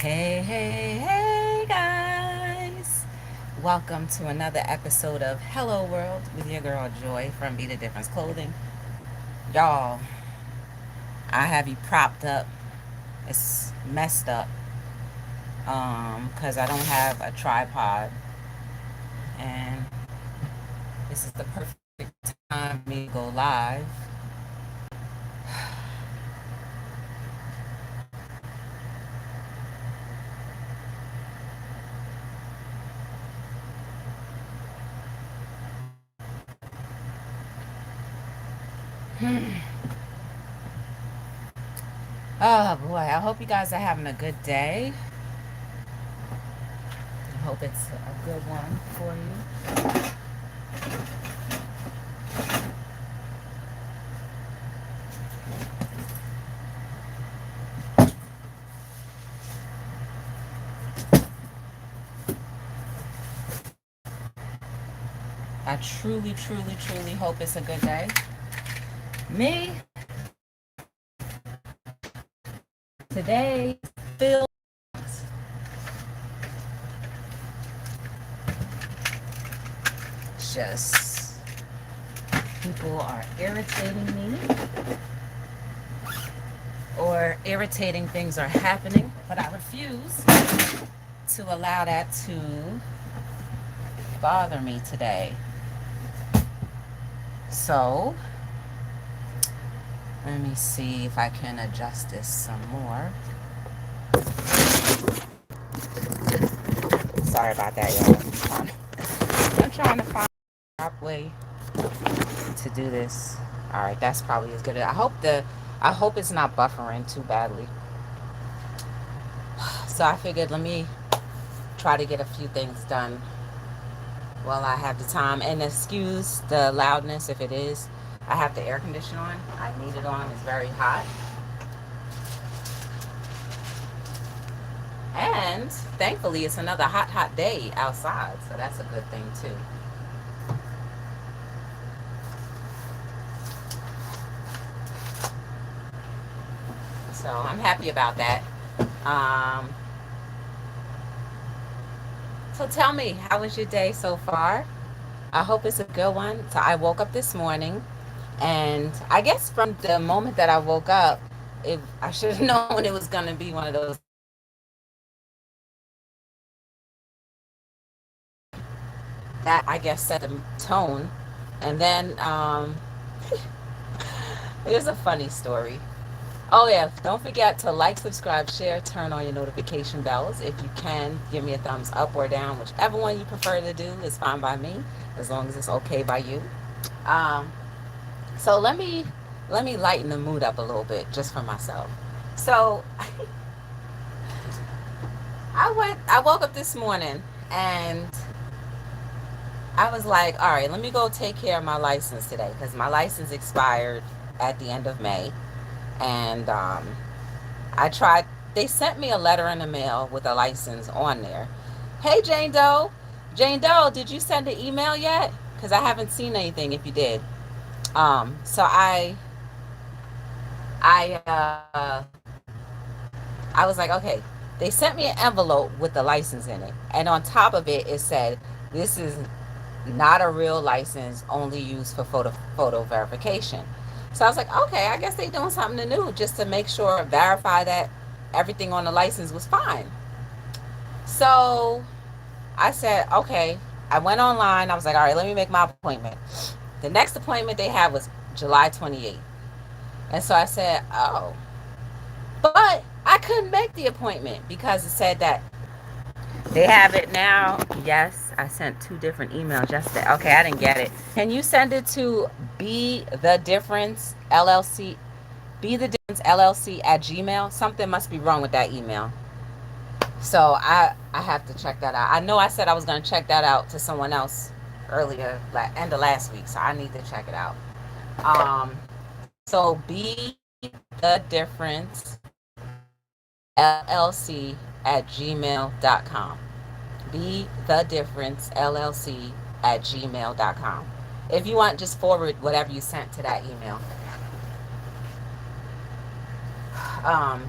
Hey, hey, hey, guys. Welcome to another episode of Hello World with your girl Joy from Be the Difference Clothing. Y'all, I have you propped up. It's messed up because I don't have a tripod, and this is the perfect time for me to go live. Oh boy, I hope you guys are having a good day. I hope it's a good one for you. I truly, truly, truly hope it's a good day. Me, today, feel just people are irritating me or irritating things are happening, but I refuse to allow that to bother me today. So, let me see if I can adjust this some more. Sorry about that, y'all. I'm trying to find a proper way to do this. All right, that's probably as good. I hope it's not buffering too badly. So I figured let me try to get a few things done while I have the time. And excuse the loudness if it is. I have the air conditioner on. I need it on. It's very hot. And thankfully, it's another hot, hot day outside. So that's a good thing, too. So I'm happy about that. Um, so tell me, how was your day so far? I hope it's a good one. So I woke up this morning, and I guess from the moment that I woke up, I should have known it was going to be one of those that I guess set the tone. And then here's a funny story. Oh yeah, don't forget to like, subscribe, share, turn on your notification bells. If you can, give me a thumbs up or down, whichever one you prefer to do is fine by me, as long as it's okay by you. Um, so let me lighten the mood up a little bit just for myself. So I woke up this morning and I was like, all right, let me go take care of my license today because my license expired at the end of May, and I tried. They sent me a letter in the mail with a license on there. Hey, Jane Doe. Jane Doe, did you send an email yet? Because I haven't seen anything. If you did, so I, I was like, okay. They sent me an envelope with the license in it, and on top of it, it said, "This is not a real license, only used for photo verification." So I was like, okay, I guess they doing something new just to make sure, verify that everything on the license was fine. So I said, okay. I went online. I was like, all right, let me make my appointment. The next appointment they had was July 28th. And so I said, oh, but I couldn't make the appointment because it said that they have it now. Yes, I sent two different emails yesterday. Okay, I didn't get it. Can you send it to Be the Difference LLC? Be the Difference LLC at Gmail. Something must be wrong with that email. So I have to check that out. I know I said I was going to check that out to someone else earlier, like end of last week. So I need to check it out. So Be the Difference LLC at gmail.com. Be the Difference LLC at gmail.com. If you want, just forward whatever you sent to that email. Um,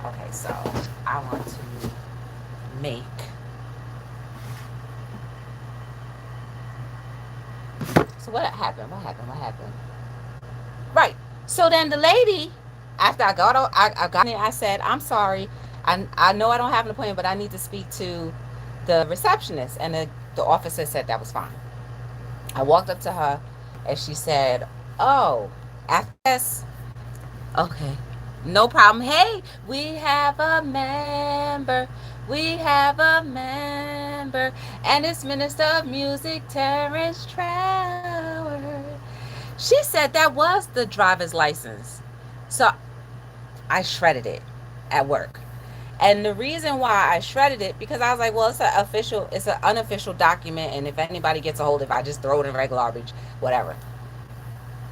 Okay, so I want to make. So what happened? What happened? What happened? Right. So then the lady, after I got in, I said, I'm sorry. I know I don't have an appointment, but I need to speak to the receptionist. And the officer said that was fine. I walked up to her and she said, oh, after this, okay, no problem. Hey, we have a member. We have a member. And it's Minister of Music, Terrence Trower. She said that was the driver's license. So I shredded it at work. And the reason why I shredded it, because I was like, well, it's an unofficial document, and if anybody gets a hold of it, I just throw it in regular garbage, whatever.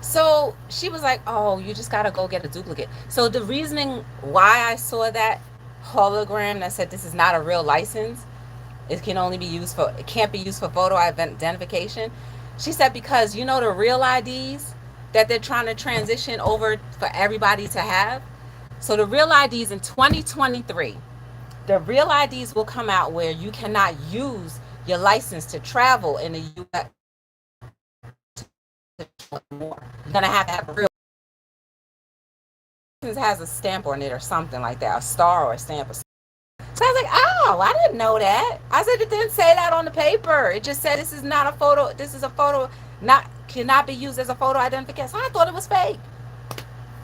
So she was like, oh, you just gotta go get a duplicate. So the reasoning why I saw that hologram that said this is not a real license, it can't be used for photo identification. She said because you know the real IDs that they're trying to transition over for everybody to have. So the real IDs in 2023, the real IDs will come out where you cannot use your license to travel in the U.S. More. You're gonna have to have a real license has a stamp on it or something like that, a star or a stamp or something. So I was like, oh, I didn't know that. I said it didn't say that on the paper. It just said this is not a photo. This is a photo not cannot be used as a photo identification. So I thought it was fake.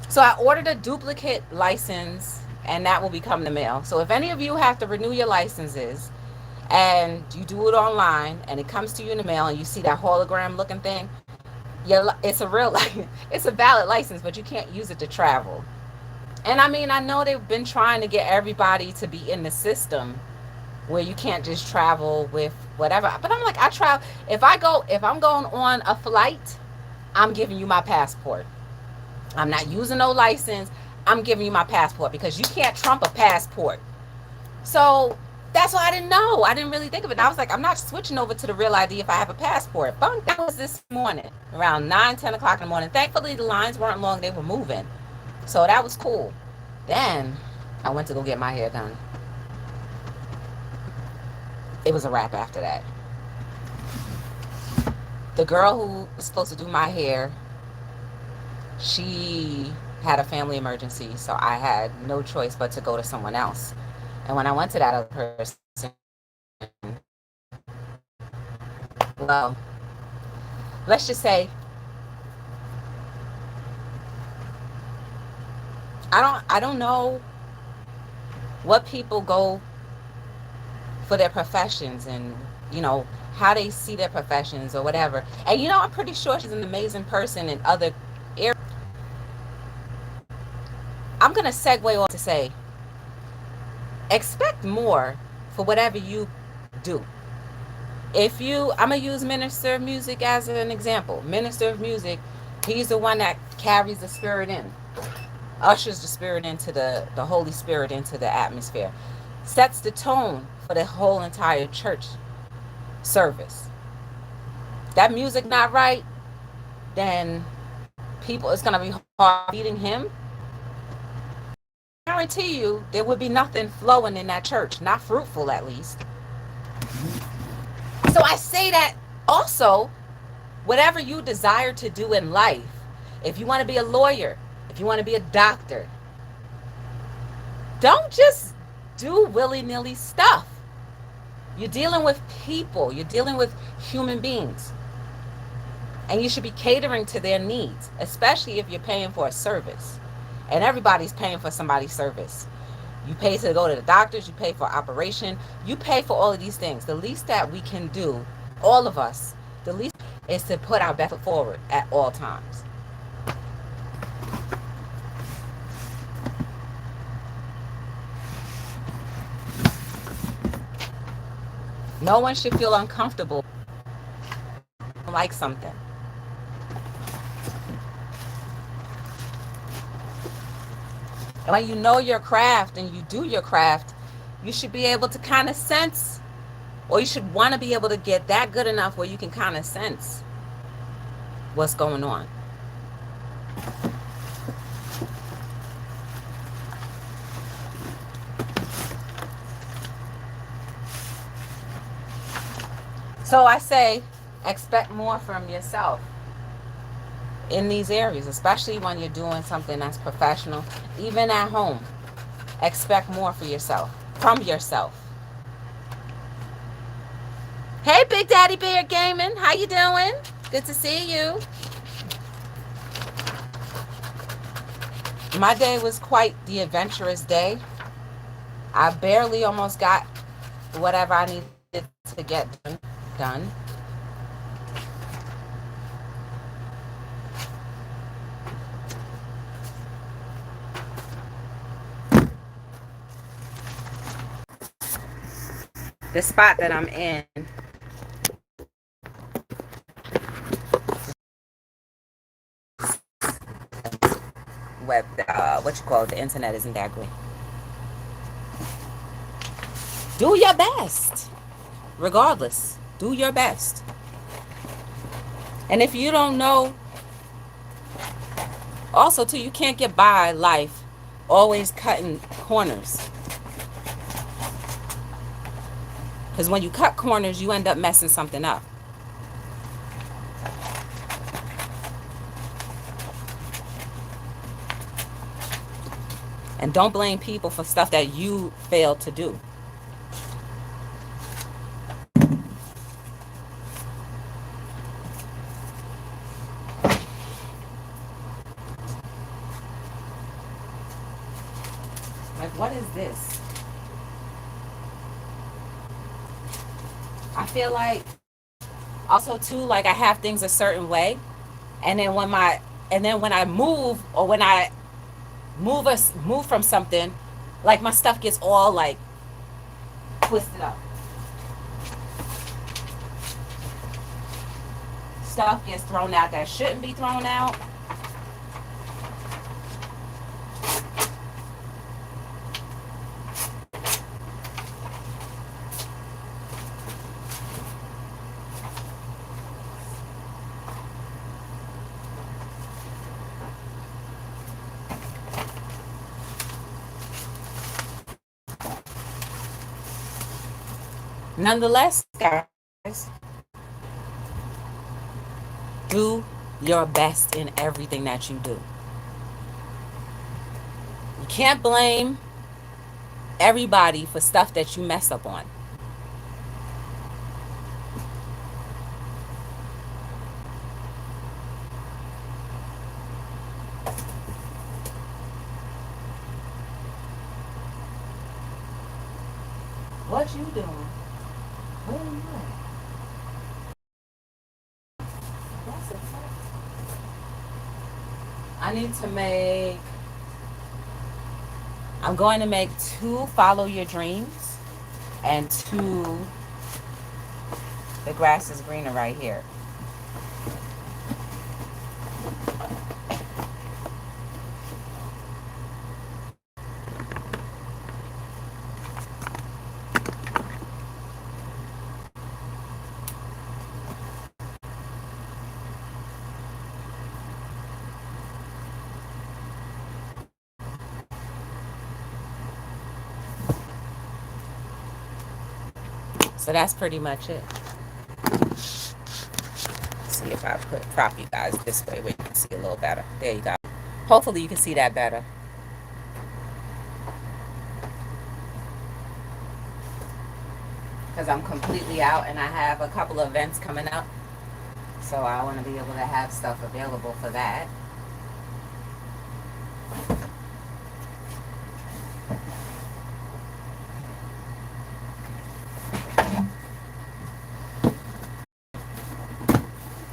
So I ordered a duplicate license, and that will be coming in the mail. So if any of you have to renew your licenses, and you do it online, and it comes to you in the mail, and you see that hologram looking thing, it's a real it's a valid license, but you can't use it to travel. And I mean, I know they've been trying to get everybody to be in the system where you can't just travel with whatever. But I'm like, I travel. If I'm going on a flight, I'm giving you my passport. I'm not using no license. I'm giving you my passport because you can't trump a passport. So that's why I didn't know. I didn't really think of it. I was like, I'm not switching over to the real ID if I have a passport. Bunk. That was this morning, around 9, 10 o'clock in the morning. Thankfully, the lines weren't long. They were moving. So that was cool. Then I went to go get my hair done. It was a wrap after that. The girl who was supposed to do my hair, she had a family emergency, so I had no choice but to go to someone else. And when I went to that other person, well, let's just say I don't know what people go for their professions and how they see their professions or whatever. And I'm pretty sure she's an amazing person in other areas. I'm gonna segue off to say expect more for whatever you do. I'm gonna use Minister of Music as an example. Minister of Music, he's the one that carries the spirit in, ushers the spirit into the Holy Spirit into the atmosphere, sets the tone for the whole entire church service. That music not right, then people, it's gonna be hard feeding him. I guarantee you there would be nothing flowing in that church, not fruitful at least. So I say that also, whatever you desire to do in life, if you want to be a lawyer, if you want to be a doctor, don't just do willy-nilly stuff. You're dealing with people, you're dealing with human beings, and you should be catering to their needs, especially if you're paying for a service. And everybody's paying for somebody's service. You pay to go to the doctors, you pay for operation, you pay for all of these things. The least that we can do, all of us, the least is to put our best foot forward at all times. No one should feel uncomfortable like something. And when you know your craft and you do your craft, you should be able to kind of sense, or you should want to be able to get that good enough where you can kind of sense what's going on. So I say, expect more from yourself in these areas, especially when you're doing something that's professional. Even at home, expect more for yourself, from yourself. Hey, Big Daddy Bear Gaming, how you doing? Good to see you. My day was quite the adventurous day. I barely almost got whatever I needed to get done. The spot that I'm in, web, what you call it, the internet isn't that great. Do your best, regardless. Do your best. And if you don't know, also too, you can't get by life always cutting corners. Because when you cut corners, you end up messing something up. And don't blame people for stuff that you failed to do. Like, what is this? I feel like also too, like I have things a certain way, and then when I move, or when I move from something, like my stuff gets all like twisted up. Stuff gets thrown out that shouldn't be thrown out. Nonetheless, guys, do your best in everything that you do. You can't blame everybody for stuff that you mess up on. What you doing? Where are you at? That's a fact. I need to make. I'm going to make 2 follow your dreams and 2 the grass is greener right here. So that's pretty much it. See if I prop you guys this way where you can see a little better. There you go. Hopefully you can see that better. Because I'm completely out and I have a couple of events coming up. So I want to be able to have stuff available for that.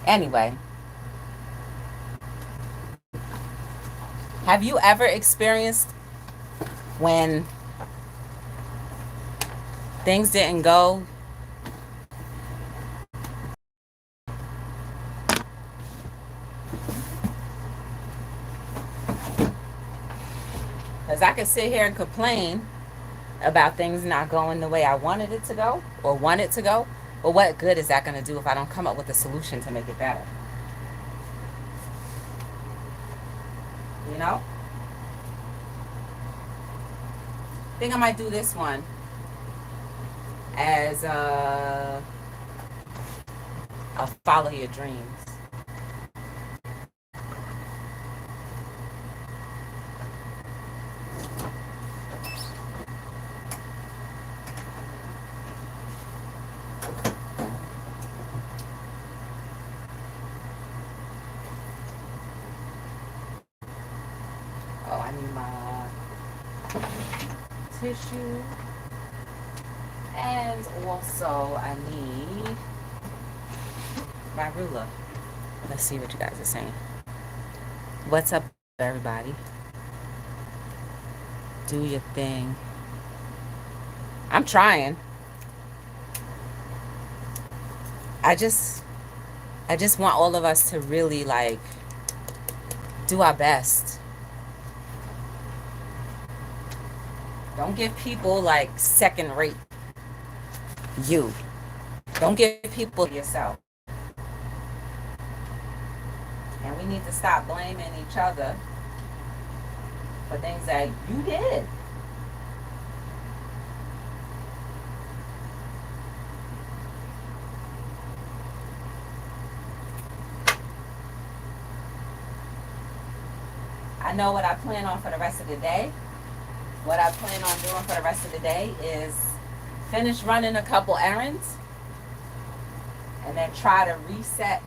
Anyway, have you ever experienced when things didn't go because I could sit here and complain about things not going the way I wanted it to go or want it to go, but what good is that going to do if I don't come up with a solution to make it better? You know? I think I might do this one as follow your dreams. Oh, I need my tissue. And also, I need my ruler. Let's see what you guys are saying. What's up, everybody? Do your thing. I'm trying. I just I just want all of us to really like do our best. Don't give people like second rate you. Don't give people yourself. And we need to stop blaming each other for things that you did. I know what I plan on for the rest of the day. What I plan on doing for the rest of the day is finish running a couple errands and then try to reset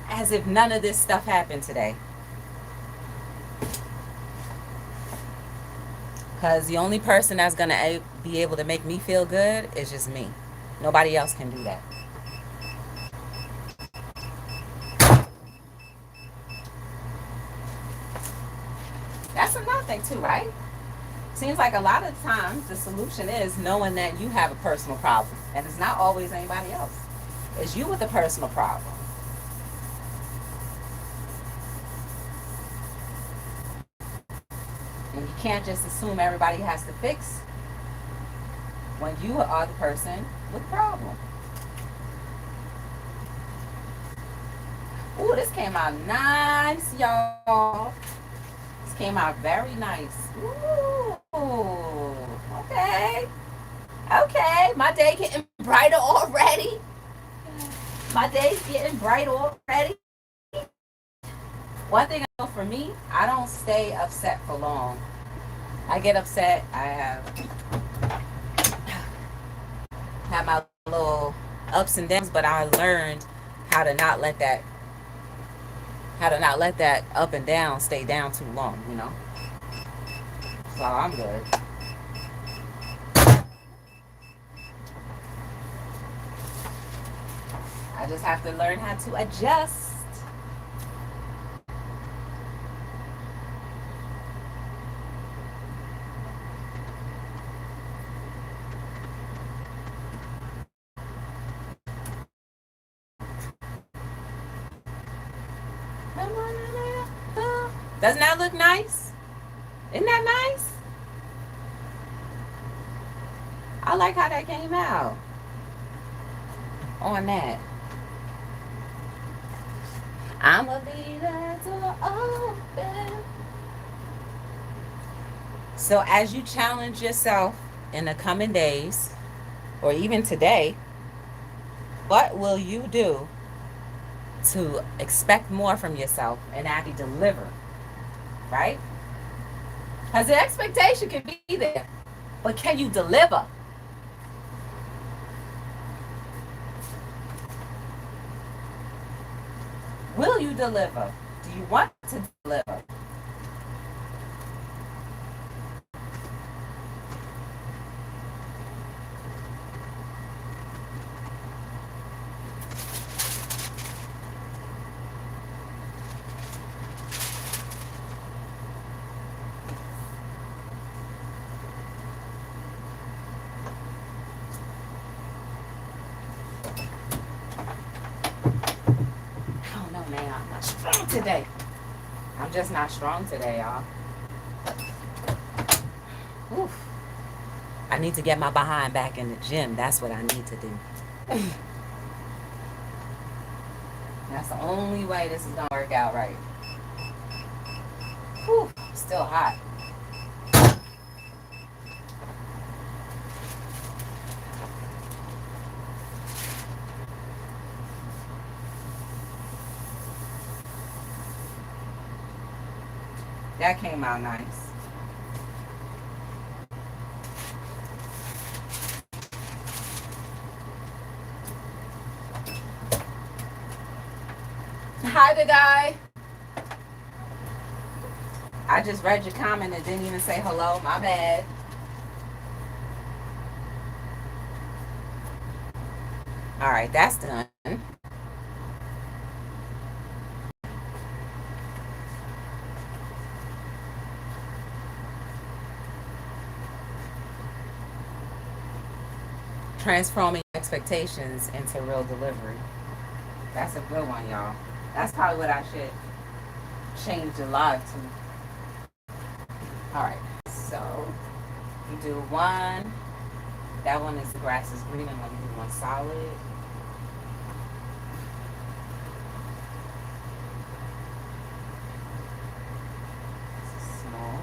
as if none of this stuff happened today. Because the only person that's going to be able to make me feel good is just me. Nobody else can do that. That's another thing too, right? Seems like a lot of times the solution is knowing that you have a personal problem. And it's not always anybody else. It's you with the personal problem. And you can't just assume everybody has to fix when you are the person with the problem. Ooh, this came out nice, y'all. This came out very nice. Ooh, okay. Okay, my day getting brighter already. My day's getting bright already. One thing I know for me, I don't stay upset for long. I get upset. I have my little ups and downs, but I learned how to not let that up and down stay down too long, you know. So I'm good. I just have to learn how to adjust. Doesn't that look nice? Isn't that nice? I like how that came out on that. I'ma leave that door open. So as you challenge yourself in the coming days, or even today, what will you do to expect more from yourself and actually deliver? Right? Because the expectation can be there, but can you deliver? Will you deliver? Do you want to deliver? I'm not strong today. I'm just not strong today, y'all. Oof. I need to get my behind back in the gym. That's what I need to do. That's the only way this is going to work out right. Whew, still hot. That came out nice. Hi, the guy. I just read your comment and didn't even say hello. My bad. All right, that's done. Transforming expectations into real delivery. That's a good one, y'all. That's probably what I should change the live to. All right, so you do one. That one is the grass is green. I'm gonna do one solid. Small.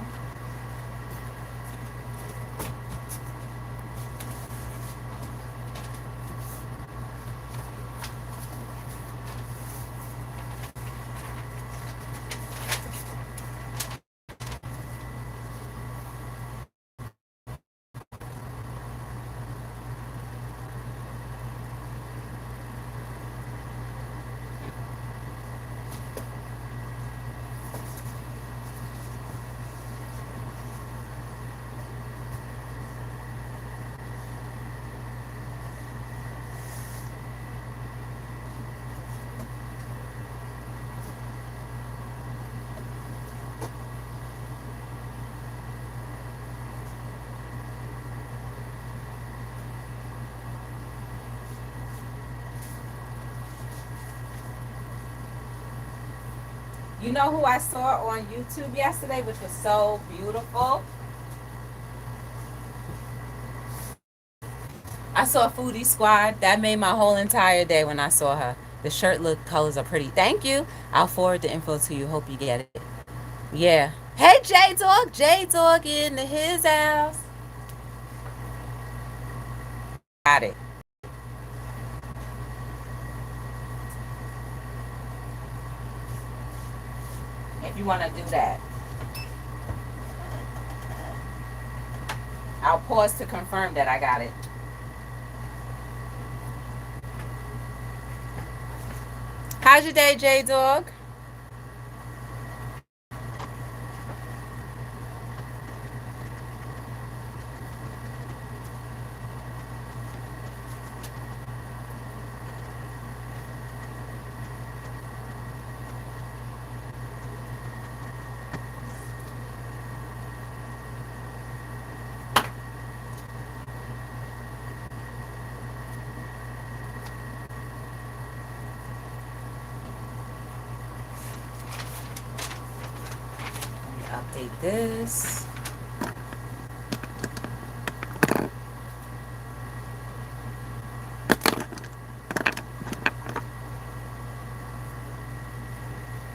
You know who I saw on YouTube yesterday, which was so beautiful? I saw Foodie Squad. That made my whole entire day when I saw her. The shirt look colors are pretty. Thank you. I'll forward the info to you. Hope you get it. Yeah. Hey, J Dog. J Dog in his house. Got it. If you want to do that, I'll pause to confirm that I got it. How's your day, J Dog? Update this.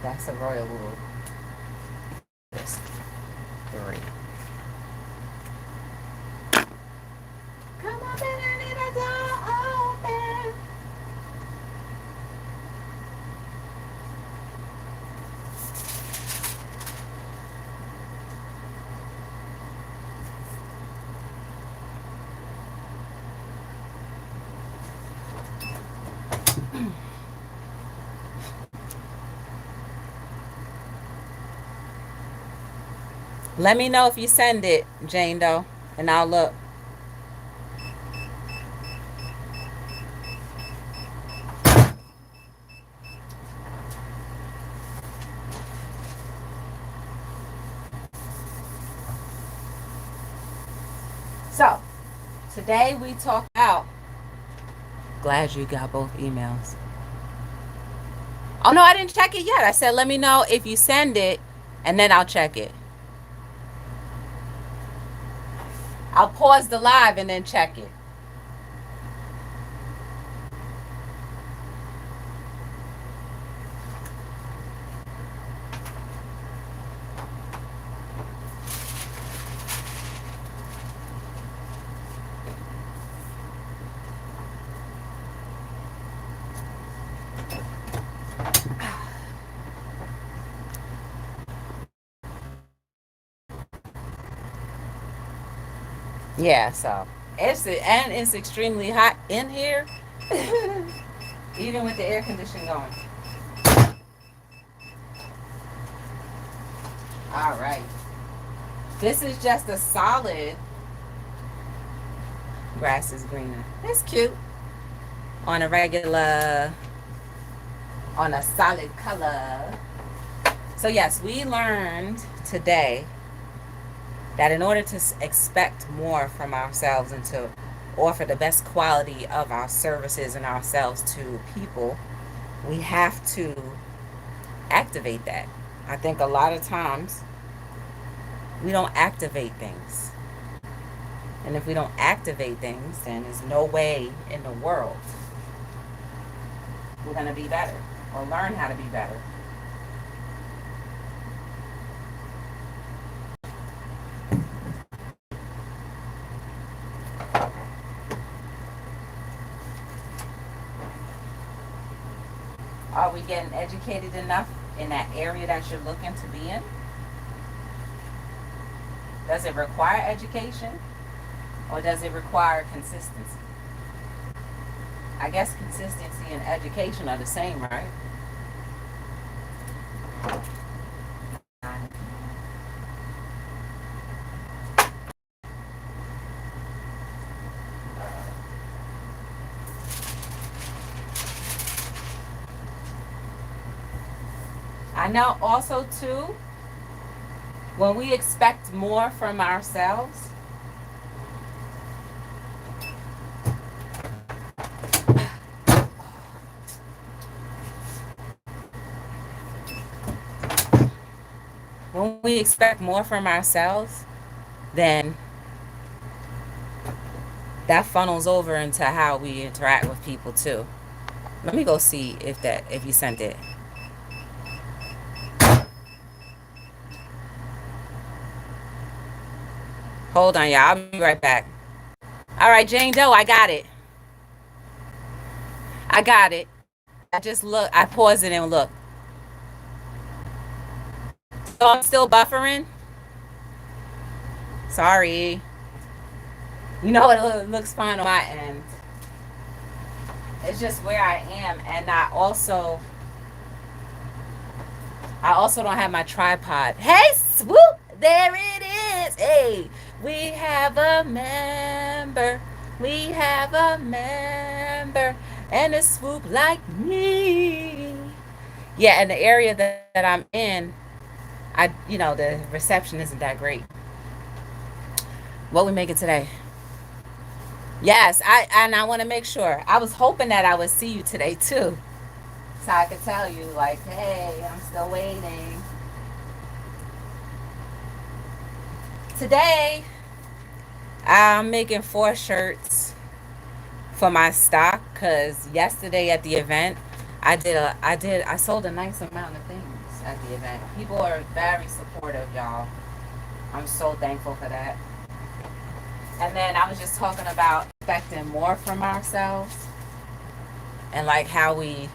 That's a royal rule. This 3. Come up and I need a door open. Let me know if you send it, Jane Doe, and I'll look. So, today we talk about. Glad you got both emails. Oh no, I didn't check it yet. I said let me know if you send it, and then I'll check it. I'll pause the live and then check it. Yeah, so it's extremely hot in here, even with the air conditioning going. All right, this is just a solid. Grass is greener. It's cute on a regular, on a solid color. So yes, we learned today that in order to expect more from ourselves and to offer the best quality of our services and ourselves to people, we have to activate that. I think a lot of times we don't activate things. And if we don't activate things, then there's no way in the world we're going to be better or learn how to be better. Are we getting educated enough in that area that you're looking to be in? Does it require education or does it require consistency? I guess consistency and education are the same, right? I know also too, when we expect more from ourselves, when we expect more from ourselves, then that funnels over into how we interact with people too. Let me go see if you sent it. Hold on, y'all. I'll be right back. All right, Jane Doe, I got it. I got it. I just look. I paused it and look. So I'm still buffering. Sorry. You know it looks fine on my end. It's just where I am, and I also don't have my tripod. Hey, swoop! There it is. Hey, we have a member. We have a member, and a swoop like me. Yeah, and the area that I'm in, the reception isn't that great. What we making today? Yes, I want to make sure. I was hoping that I would see you today too, so I could tell you like, hey, I'm still waiting. Today, I'm making 4 shirts for my stock because yesterday at the event, I sold a nice amount of things at the event. People are very supportive, y'all. I'm so thankful for that. And then I was just talking about expecting more from ourselves and like how we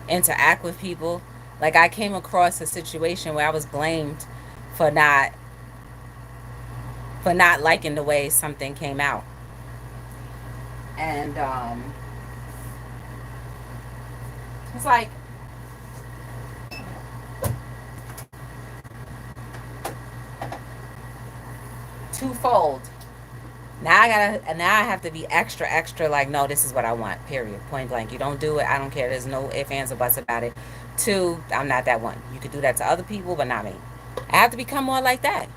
interact with people. Like I came across a situation where I was blamed for not liking the way something came out. And it's like twofold. Now I have to be extra extra like, no, this is what I want, period, point blank. You don't do it, I don't care. There's no ifs, ands, or buts about it. Two, I'm not that one. You could do that to other people, but not me. I have to become more like that.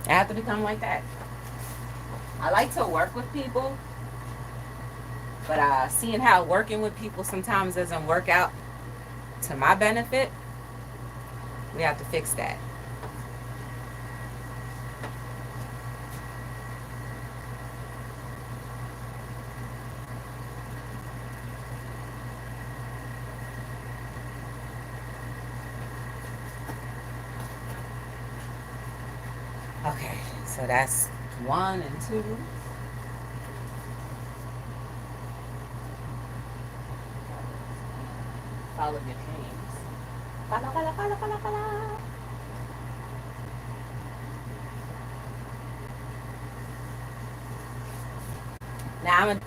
I have to become like that. I like to work with people, but seeing how working with people sometimes doesn't work out to my benefit, we have to fix that. Okay, so that's 1 and 2. Follow your dreams. Follow, follow, follow, follow, follow. Now, and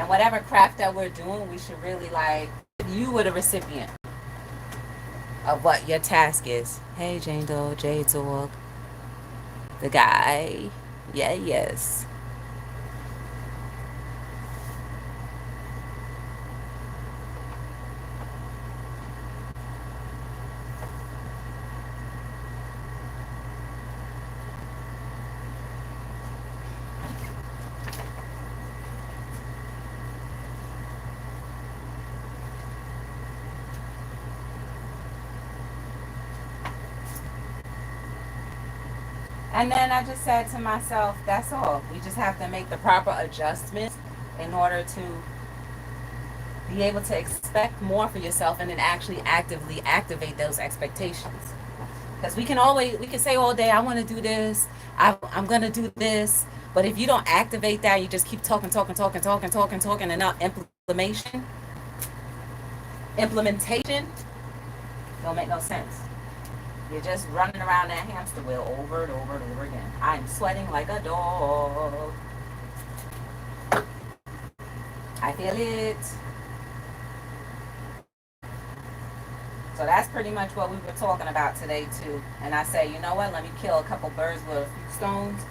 whatever craft that we're doing, we should really like, you were the recipient of what your task is. Hey, Jane Doe, Jade Zorg, the guy. Yeah, yes. And then I just said to myself, that's all. We just have to make the proper adjustments in order to be able to expect more for yourself and then actually actively activate those expectations. Because we can say all day, I want to do this, I'm going to do this. But if you don't activate that, you just keep talking, and not implementation don't make no sense. You're just running around that hamster wheel over and over and over again. I'm sweating like a dog. I feel it. So that's pretty much what we were talking about today too. And I say, you know what? Let me kill a couple birds with a few stones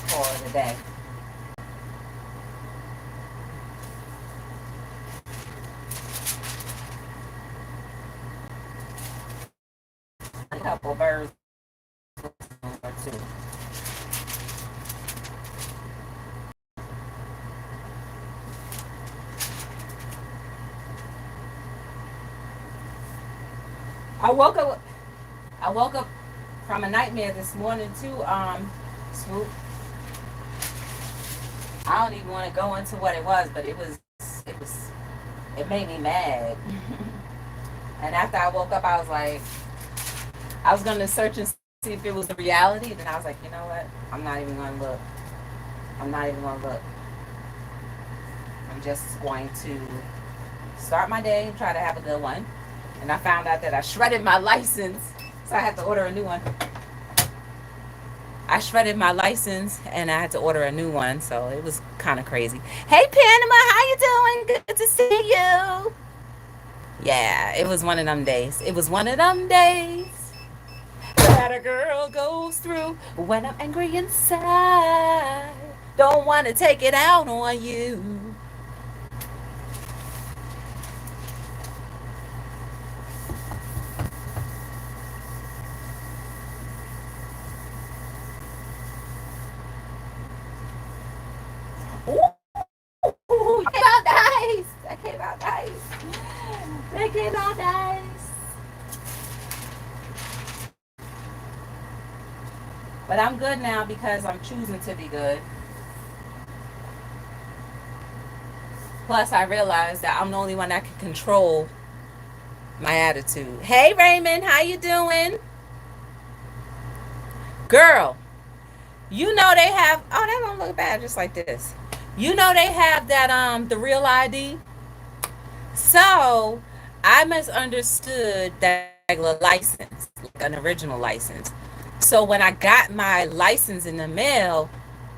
for the day. A couple birds or two. I woke up. I woke up from a nightmare this morning too. Swoop. I don't even want to go into what it was, but it made me mad. And after I woke up, I was like, I was gonna search and see if it was the reality. Then I was like, you know what? I'm not even gonna look. I'm not even gonna look. I'm just going to start my day and try to have a good one. And I found out that I shredded my license, so I had to order a new one. I shredded my license and I had to order a new one, so it was kind of crazy. Hey Panama, how you doing? Good to see you. Yeah, it was one of them days. It was one of them days that a girl goes through when I'm angry inside. Don't want to take it out on you. Ooh, that came out nice. That came out nice. That came out nice. But I'm good now because I'm choosing to be good. Plus, I realized that I'm the only one that can control my attitude. Hey, Raymond, how you doing? Girl, you know they have. Oh, that don't look bad, just like this. You know they have that the real ID. So I misunderstood that regular license, like an original license. So when I got my license in the mail,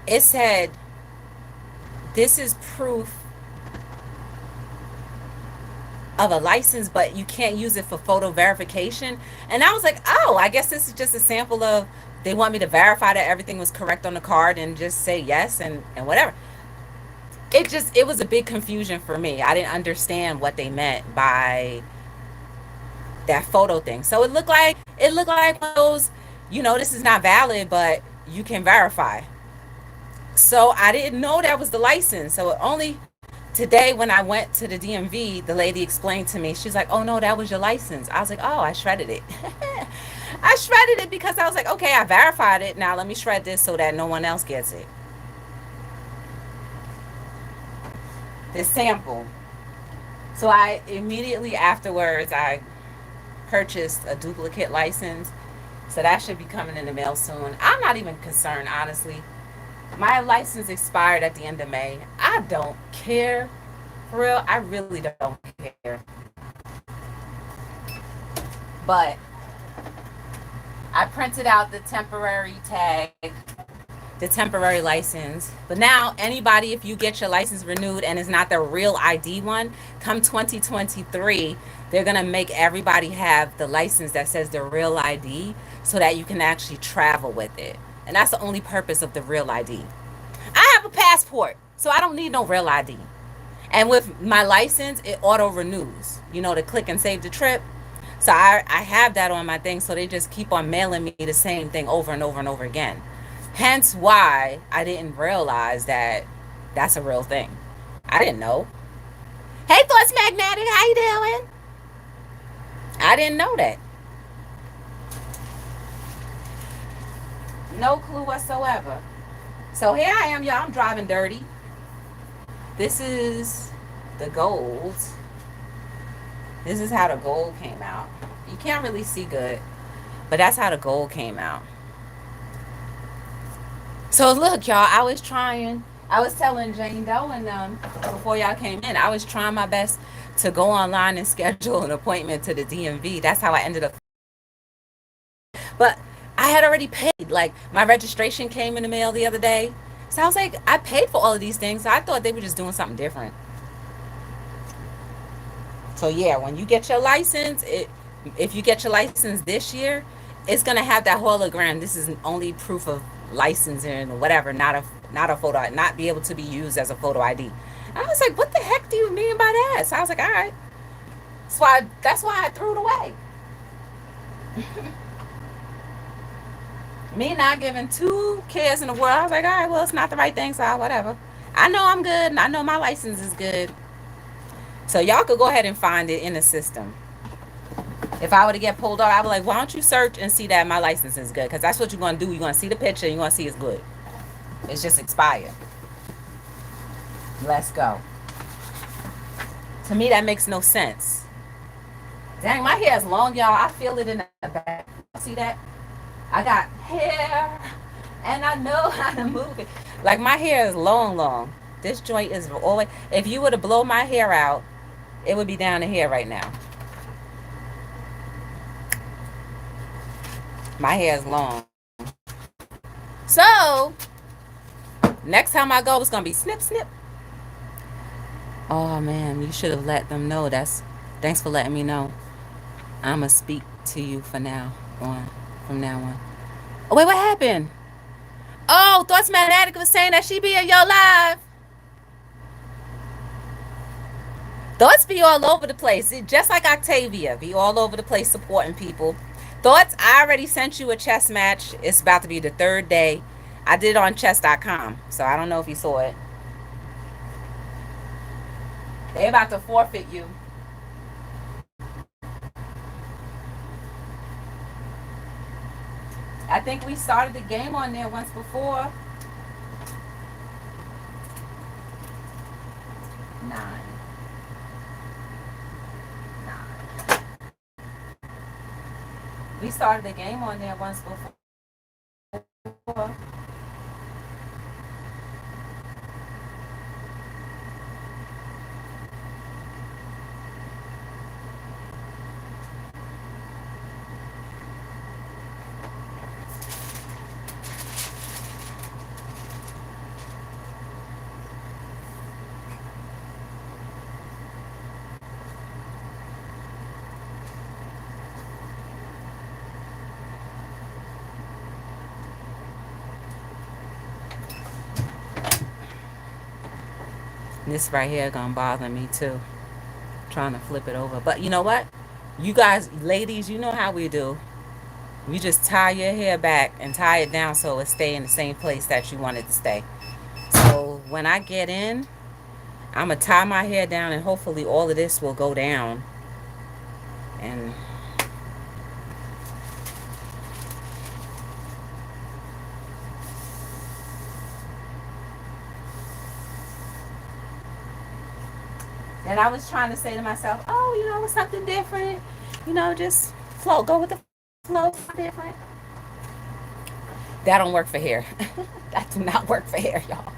it said this is proof of a license, but you can't use it for photo verification. And I was like, oh, I guess this is just a sample of they want me to verify that everything was correct on the card and just say yes and whatever. It was a big confusion for me. I didn't understand what they meant by that photo thing. So it looked like one of those, this is not valid, but you can verify. So I didn't know that was the license. So only today when I went to the DMV, the lady explained to me. She's like, "Oh no, that was your license." I was like, "Oh, I shredded it." I shredded it because I was like, "Okay, I verified it. Now let me shred this so that no one else gets it." This sample. So I immediately afterwards I purchased a duplicate license. So that should be coming in the mail soon. I'm not even concerned, honestly. My license expired at the end of May. I don't care. For real, I really don't care. But I printed out the temporary tag the temporary license. But now, anybody, if you get your license renewed and it's not the real ID one, come 2023, they're going to make everybody have the license that says the real ID so that you can actually travel with it. And that's the only purpose of the real ID. I have a passport, so I don't need no real ID. And with my license, it auto renews, to click and save the trip. So I have that on my thing. So they just keep on mailing me the same thing over and over and over again. Hence why I didn't realize that that's a real thing. I didn't know. Hey, Thoughts Magnetic, how you doing? I didn't know that. No clue whatsoever. So here I am, y'all. I'm driving dirty. This is the gold. This is how the gold came out. You can't really see good, but that's how the gold came out. So look, y'all, I was telling Jane Doe and before y'all came in, I was trying my best to go online and schedule an appointment to the DMV. That's how I ended up. But I had already paid. Like, my registration came in the mail the other day. So I was like, I paid for all of these things. So I thought they were just doing something different. So yeah, when you get your license, if you get your license this year, it's gonna have that hologram. This is only proof of licensing or whatever, not a photo, not be able to be used as a photo ID. And I was like, what the heck do you mean by that? So I was like, all right. That's why I threw it away. Me not giving two cares in the world. I was like, all right, well, it's not the right thing, so whatever. I know I'm good, and I know my license is good. So y'all could go ahead and find it in the system. If I were to get pulled off, I'd be like, why don't you search and see that my license is good? Because that's what you're going to do. You're going to see the picture, and you're going to see it's good. It's just expired. Let's go. To me, that makes no sense. Dang, my hair is long, y'all. I feel it in the back. See that? I got hair, and I know how to move it. Like, my hair is long, long. This joint is always... If you were to blow my hair out, it would be down to here right now. My hair is long. So, next time I go, it's going to be snip, snip. Oh, man, you should have let them know. Thanks for letting me know. I'm going to speak to you from now on. Oh, wait, what happened? Oh, Thoughts Magnetic was saying that she be in your live. Thoughts be all over the place. Just like Octavia, be all over the place supporting people. Thoughts, I already sent you a chess match. It's about to be the third day. I did it on chess.com, so I don't know if you saw it. They about to forfeit you. I think we started the game on there once before. 9. We started the game on there once before. This right here gonna bother me too. Trying to flip it over. But you know what? You guys, ladies, you know how we do. You just tie your hair back and tie it down so it stay in the same place that you want it to stay. So when I get in, I'm gonna tie my hair down and hopefully all of this will go down. And then I was trying to say to myself, oh, it's something different. Just flow, go with the flow, different. That don't work for hair. That do not work for hair, y'all.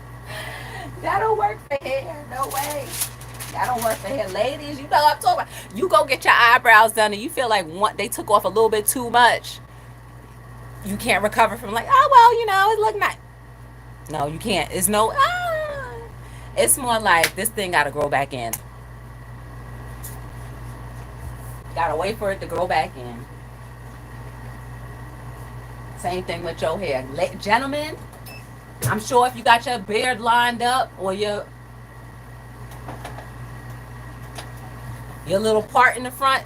That don't work for hair. No way. That don't work for hair. Ladies, you know what I'm talking about. You go get your eyebrows done and you feel like they took off a little bit too much. You can't recover from like, oh, well, it looked nice. No, you can't. It's no. It's more like this thing got to grow back in. Gotta wait for it to grow back in. Same thing with your hair, gentlemen. I'm sure if you got your beard lined up or your little part in the front,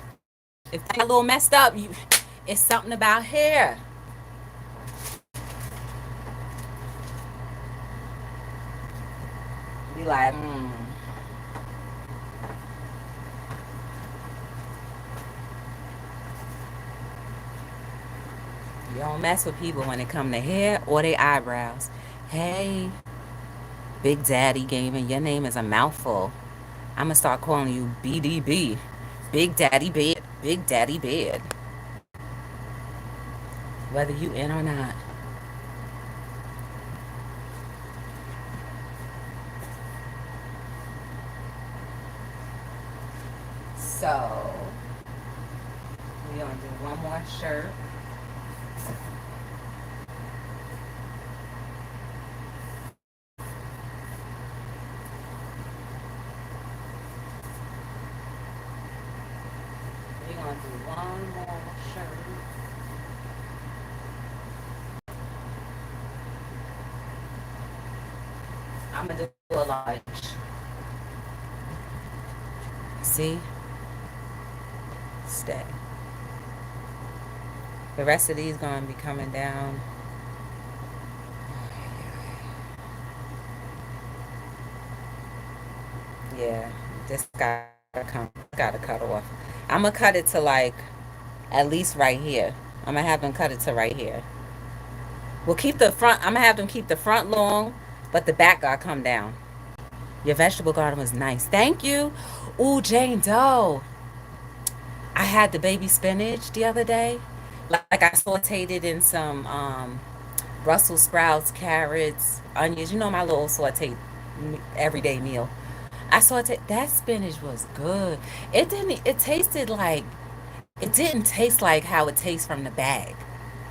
if that a little messed up, it's something about hair. Be like, you don't mess with people when it come to hair or their eyebrows. Hey, Big Daddy Gaming, your name is a mouthful. I'm gonna start calling you BDB, Big Daddy Bed, Big Daddy Bed, whether you in or not. So we're gonna do one more shirt. We're gonna do one more shirt. I'm gonna do a large. See? Stay. The rest of these gonna be coming down. Yeah, this gotta cut off. I'm gonna cut it to like at least right here. I'm gonna have them cut it to right here. We'll keep the front. I'm gonna have them keep the front long, but the back gotta come down. Your vegetable garden was nice. Thank you. Ooh, Jane Doe. I had the baby spinach the other day. Like I sauteed it in some Brussels sprouts, carrots, onions. You know my little sauteed everyday meal. I sauteed that spinach was good. It didn't. It tasted like it didn't taste like how it tastes from the bag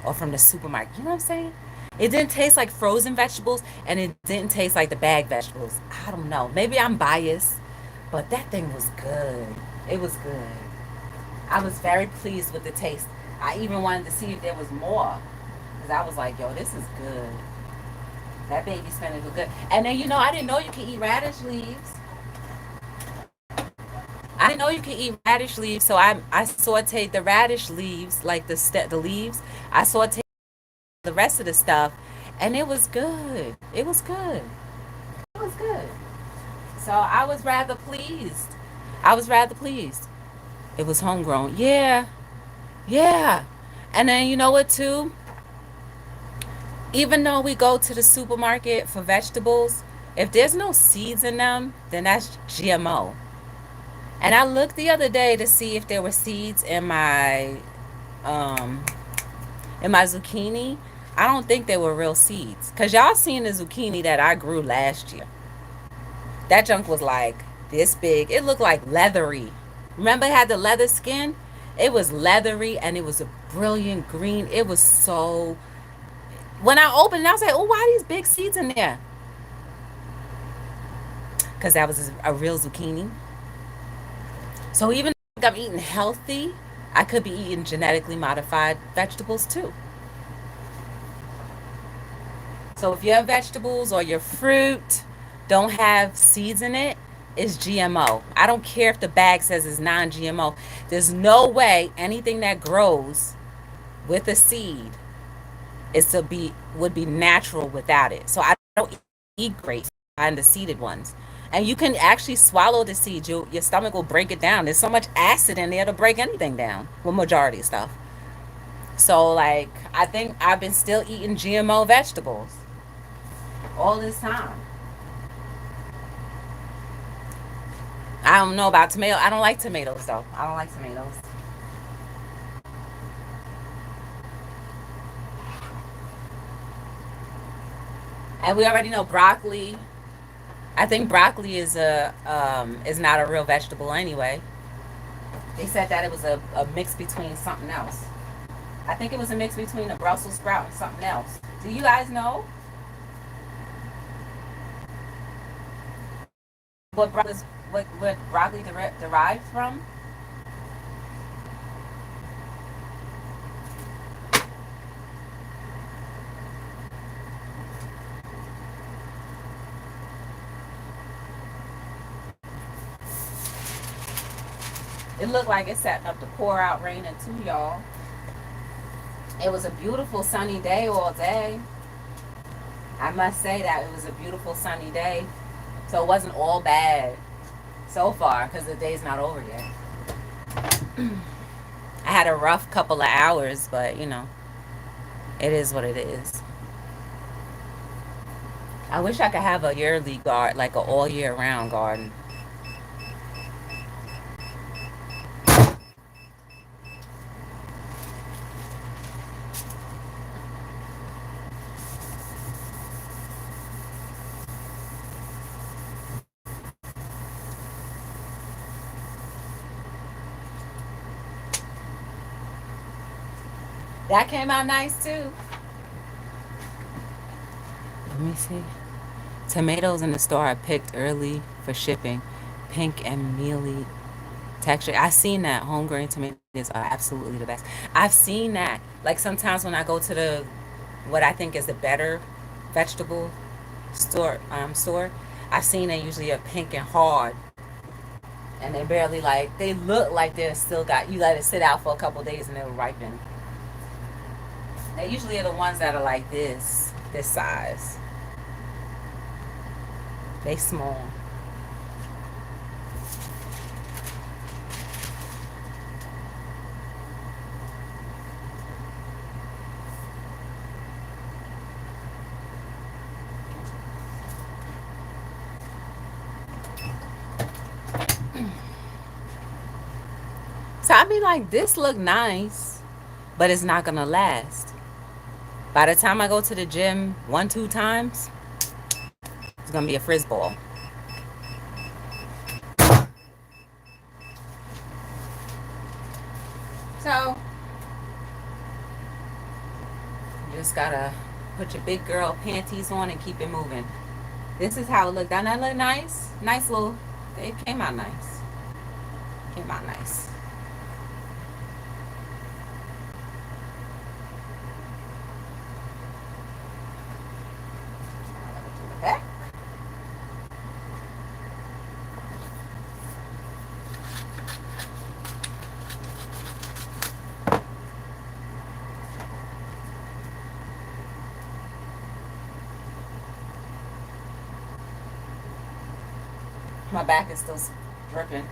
or from the supermarket. You know what I'm saying? It didn't taste like frozen vegetables and it didn't taste like the bag vegetables. I don't know. Maybe I'm biased, but that thing was good. It was good. I was very pleased with the taste. I even wanted to see if there was more because I was like, yo, this is good. That baby spinach was good. And then, I didn't know you could eat radish leaves. I didn't know you could eat radish leaves, so I sauteed the radish leaves, like the leaves. I sauteed the rest of the stuff, and it was good. It was good. It was good. So I was rather pleased. I was rather pleased. It was homegrown. Yeah, yeah. And then you know what too? Even though we go to the supermarket for vegetables, if there's no seeds in them, then that's GMO. And I looked the other day to see if there were seeds um in my zucchini. I don't think they were real seeds. Cause y'all seen the zucchini that I grew last year. That junk was like this big. It looked like leathery. Remember it had the leather skin? It was leathery and it was a brilliant green. It was so when I opened it, I was like, oh, why are these big seeds in there? Because that was a real zucchini. So even if I'm eating healthy, I could be eating genetically modified vegetables too. So if your vegetables or your fruit don't have seeds in it, it's GMO. I don't care if the bag says it's non-GMO. There's no way anything that grows with a seed is to be would be natural without it. So I don't eat grapes. I find the seeded ones. And you can actually swallow the seed. Your stomach will break it down. There's so much acid in there to break anything down. Well, majority of stuff. So like I think I've been still eating GMO vegetables all this time. I don't know about tomato. I don't like tomatoes though. I don't like tomatoes. And we already know broccoli. I think broccoli is not a real vegetable anyway. They said that it was a mix between something else. I think it was a mix between a Brussels sprout and something else. Do you guys know? what broccoli derived from? It looked like it's setting up to pour out raining too, y'all. It was a beautiful sunny day all day. I must say that it was a beautiful sunny day. So it wasn't all bad so far because the day's not over yet. I had a rough couple of hours, but it is what it is. I wish I could have a yearly garden, like an all year round garden. That came out nice too. Let me see. Tomatoes in the store I picked early for shipping. Pink and mealy texture. I've seen that. Homegrown tomatoes are absolutely the best. I've seen that. Like sometimes when I go to the what I think is the better vegetable store, I've seen they usually are pink and hard, and they barely like they look like they're still got you let it sit out for a couple days and it'll ripen. They usually are the ones that are like this size. They small. So I'd be like, this look nice, but it's not gonna last. By the time I go to the gym 1, 2 times, it's gonna be a frizz ball. So you just gotta put your big girl panties on and keep it moving. This is how it looked. Doesn't that look nice? Nice little. It came out nice. Came out nice. Okay. My back is still dripping.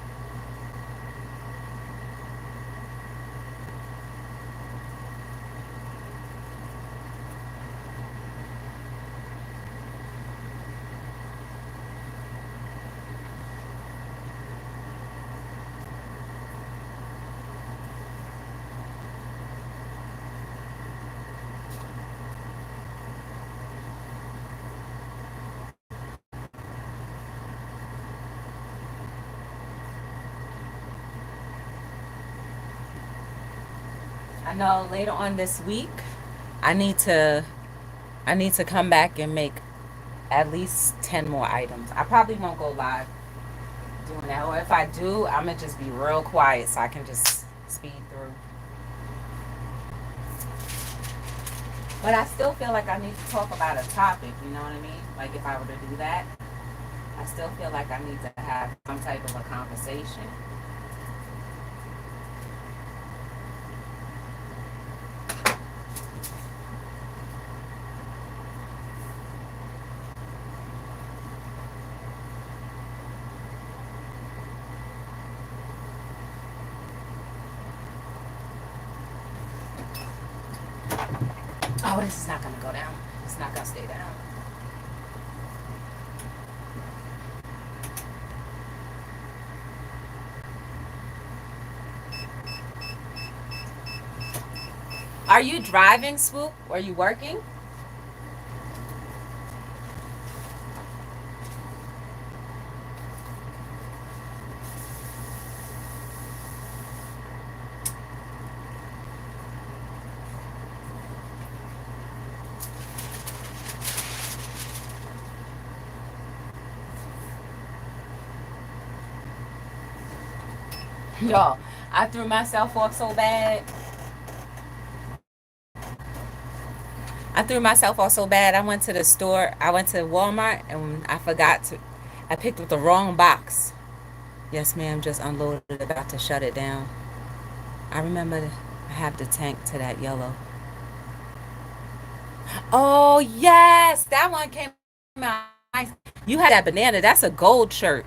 I know later on this week, I need to I need to come back and make at least 10 more items. I probably won't go live doing that. Or if I do, I'm going to just be real quiet so I can just speed through. But I still feel like I need to talk about a topic, you know what I mean? Like if I were to do that, I still feel like I need to have some type of a conversation. Oh, this is not going to go down. It's not going to stay down. Are you driving, Swoop? Are you working? Y'all, I threw myself off so bad. I threw myself off so bad. I went to the store. I went to Walmart and I forgot to. I picked up the wrong box. Yes, ma'am. Just unloaded. About to shut it down. I remember I have the tank to that yellow. Oh yes, that one came out nice. You had that banana. That's a gold shirt.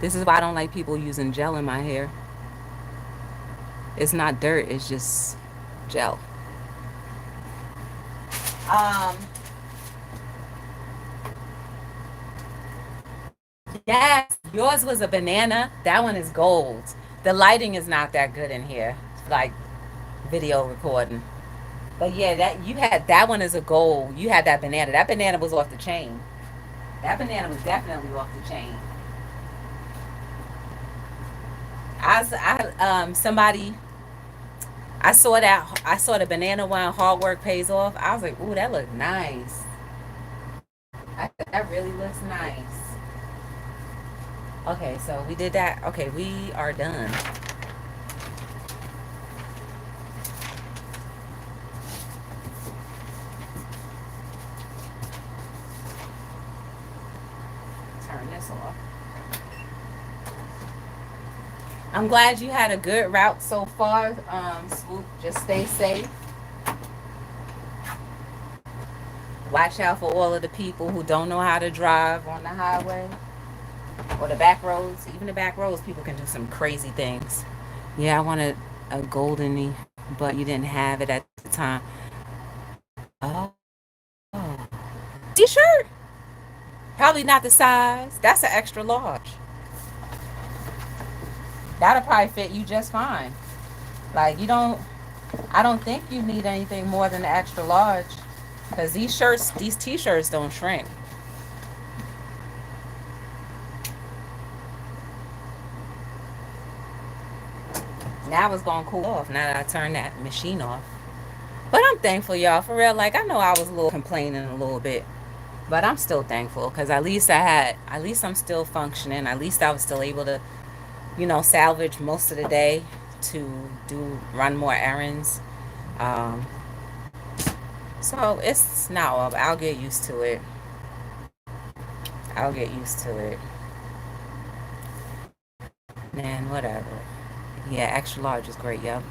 This is why I don't like people using gel in my hair. It's not dirt. It's just gel. Um. Yes, yours was a banana. That one is gold. The lighting is not that good in here, like video recording. But yeah, that you had that one is a gold. You had that banana. That banana was off the chain. That banana was definitely off the chain. Somebody, I saw the banana one. Hard work pays off. I was like, ooh, that looked nice. That really looks nice. Okay, so we did that. Okay, we are done. Turn this off. I'm glad you had a good route so far, Swoop. Just stay safe. Watch out for all of the people who don't know how to drive on the highway or the back roads. Even the back roads, people can do some crazy things. Yeah, I wanted a goldeny, but you didn't have it at the time. Oh, t-shirt? Probably not the size. That's an extra large. That'll probably fit you just fine. Like you don't. I don't think you need anything more than the extra large, because these t-shirts don't shrink. Now it's gonna cool off. Now that I turned that machine off. But I'm thankful, y'all. For real. Like I know I was a little complaining a little bit, but I'm still thankful because at least I'm still functioning. At least I was still able to, salvage most of the day to run more errands. Um, so it's not all. I'll get used to it. I'll get used to it. Man, whatever. Yeah, extra large is great. Yep.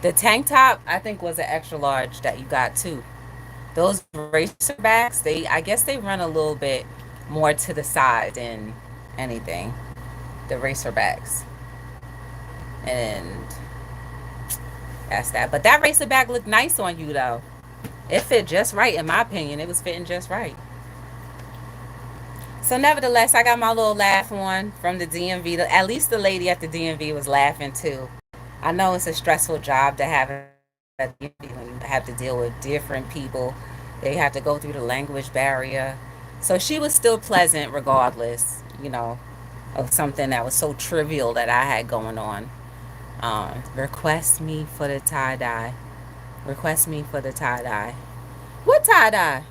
The tank top I think was an extra large that you got too. Those racerbacks, I guess they run a little bit more to the side than anything. The racerbacks, and that's that. But that racerback looked nice on you though. It fit just right in my opinion. It was fitting just right. So nevertheless, I got my little laugh on from the DMV. At least the lady at the DMV was laughing too. I know it's a stressful job to have at the DMV when you have to deal with different people. They have to go through the language barrier. So she was still pleasant regardless, of something that was so trivial that I had going on. Request me for the tie dye. Request me for the tie dye. What tie dye?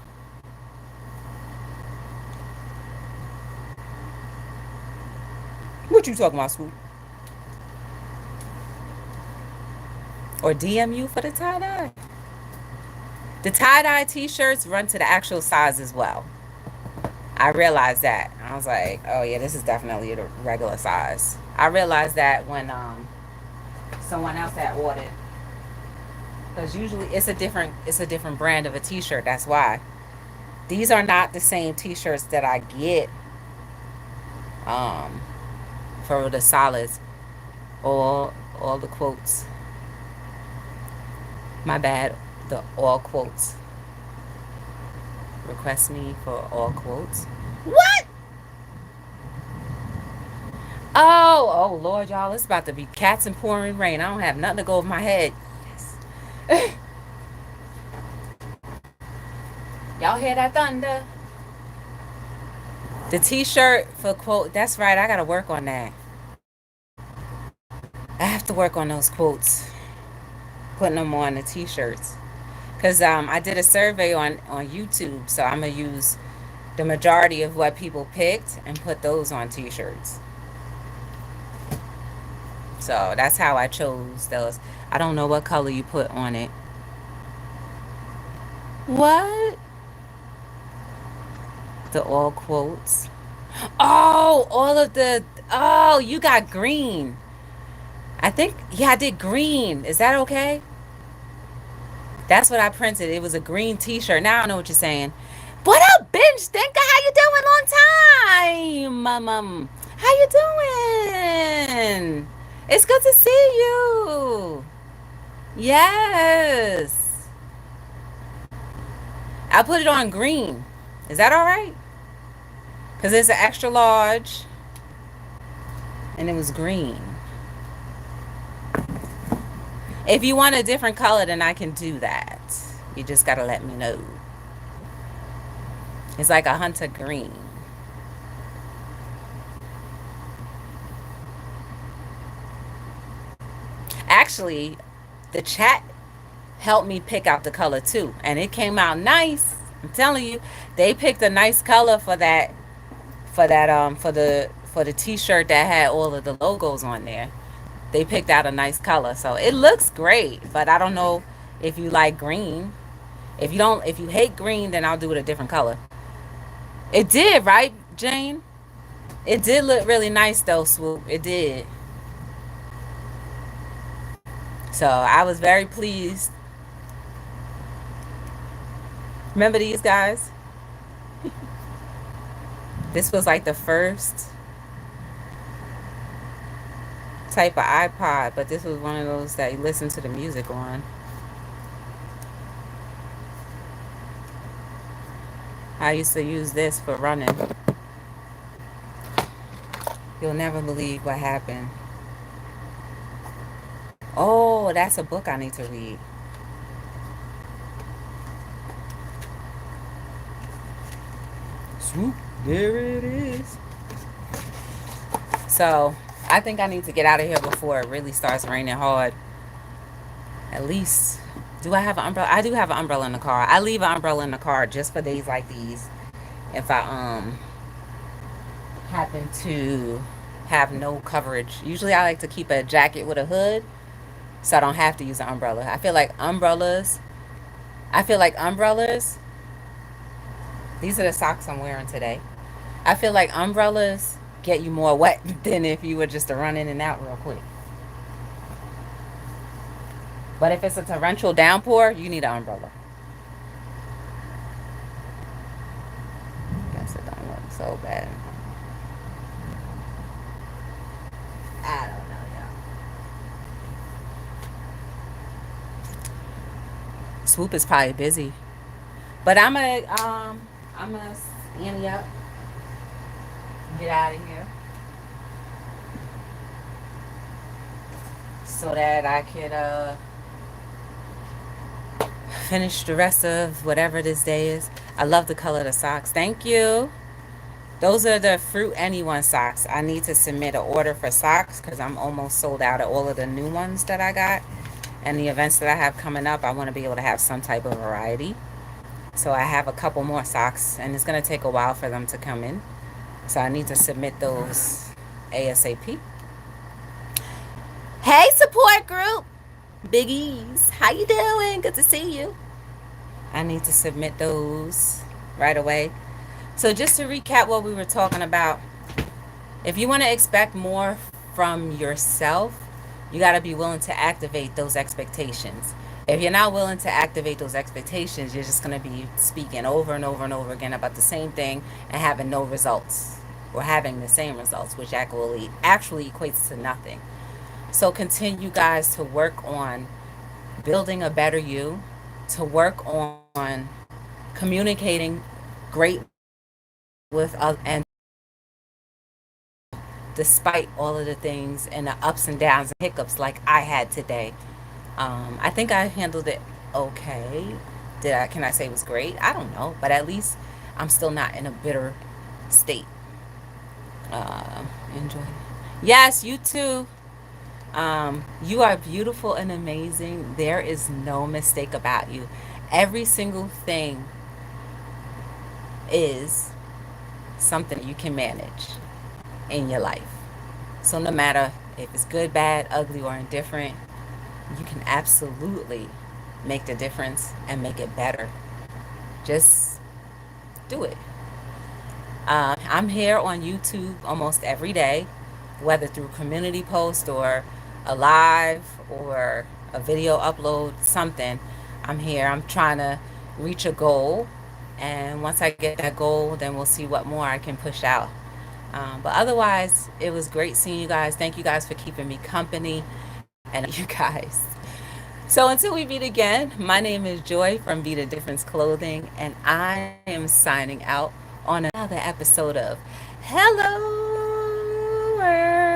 What you talking about, Swoop? Or DM you for the tie dye? The tie dye t shirts run to the actual size as well. I realized that. I was like, oh yeah, this is definitely the regular size. I realized that when someone else had ordered, because usually it's a different brand of a t-shirt. That's why these are not the same t-shirts that I get um for the solids. All the quotes. My bad. The all quotes. Request me for all quotes. What? Oh Lord, y'all, it's about to be cats and pouring rain. I don't have nothing to go over my head. Yes. Y'all hear that thunder? The t-shirt for quote. That's right. I gotta work on that. I have to work on those quotes, putting them on the t-shirts. Cause I did a survey on YouTube, so I'm gonna use the majority of what people picked and put those on t-shirts. So that's how I chose those. I don't know what color you put on it. What? The all quotes. Oh, all of the. Oh, you got green. I think, yeah, I did green. Is that okay? That's what I printed. It was a green t-shirt. Now I know what you're saying. What up, Bench Stinker? How you doing? Long time. How you doing? It's good to see you. Yes. I put it on green. Is that all right? Because it's an extra large and it was green. If you want a different color, then I can do that. You just got to let me know. It's like a hunter green. Actually, the chat helped me pick out the color too, and it came out nice. I'm telling you, they picked a nice color for the t-shirt that had all of the logos on there. They picked out a nice color, so it looks great. But I don't know if you like green. If you hate green, then I'll do it a different color. It did, right, Jane? It did look really nice though, Swoop. It did. So I was very pleased. Remember these guys? This was like the first type of iPod, but this was one of those that you listen to the music on. I used to use this for running. You'll never believe what happened. Oh, that's a book I need to read. Swoop, there it is. So I think I need to get out of here before it really starts raining hard. At least, do I have an umbrella? I do have an umbrella in the car. I leave an umbrella in the car just for days like these. If I happen to have no coverage. Usually I like to keep a jacket with a hood so I don't have to use an umbrella. I feel like umbrellas, these are the socks I'm wearing today. I feel like umbrellas get you more wet than if you were just to run in and out real quick. But if it's a torrential downpour, you need an umbrella. I guess it don't look so bad. I don't know, y'all. Swoop is probably busy. But I'm gonna ante up, get out of here so that I could finish the rest of whatever this day is. I love the color of the socks. Thank you. Those are the Fruit Anyone socks. I need to submit an order for socks because I'm almost sold out of all of the new ones that I got. And the events that I have coming up, I want to be able to have some type of variety. So I have a couple more socks, and it's going to take a while for them to come in. So I need to submit those ASAP. Hey, support group. Biggies, how you doing? Good to see you. I need to submit those right away. So just to recap what we were talking about, if you want to expect more from yourself, you got to be willing to activate those expectations. If you're not willing to activate those expectations, you're just going to be speaking over and over and over again about the same thing and having no results, or having the same results, which actually equates to nothing. So continue, guys, to work on building a better you, to work on communicating great with others, and despite all of the things and the ups and downs and hiccups like I had today. I think I handled it okay. Can I say it was great? I don't know, but at least I'm still not in a bitter state. Enjoy. Yes, you too. You are beautiful and amazing. There is no mistake about you. Every single thing is something that you can manage in your life. So no matter if it's good, bad, ugly, or indifferent, you can absolutely make the difference and make it better. Just do it. I'm here on YouTube almost every day, whether through community post or a live or a video upload, something. I'm here. I'm trying to reach a goal. And once I get that goal, then we'll see what more I can push out. But otherwise, it was great seeing you guys. Thank you guys for keeping me company. And I love you guys. So until we meet again, my name is Joy from Be the Difference Clothing, and I am signing out on another episode of Hello World.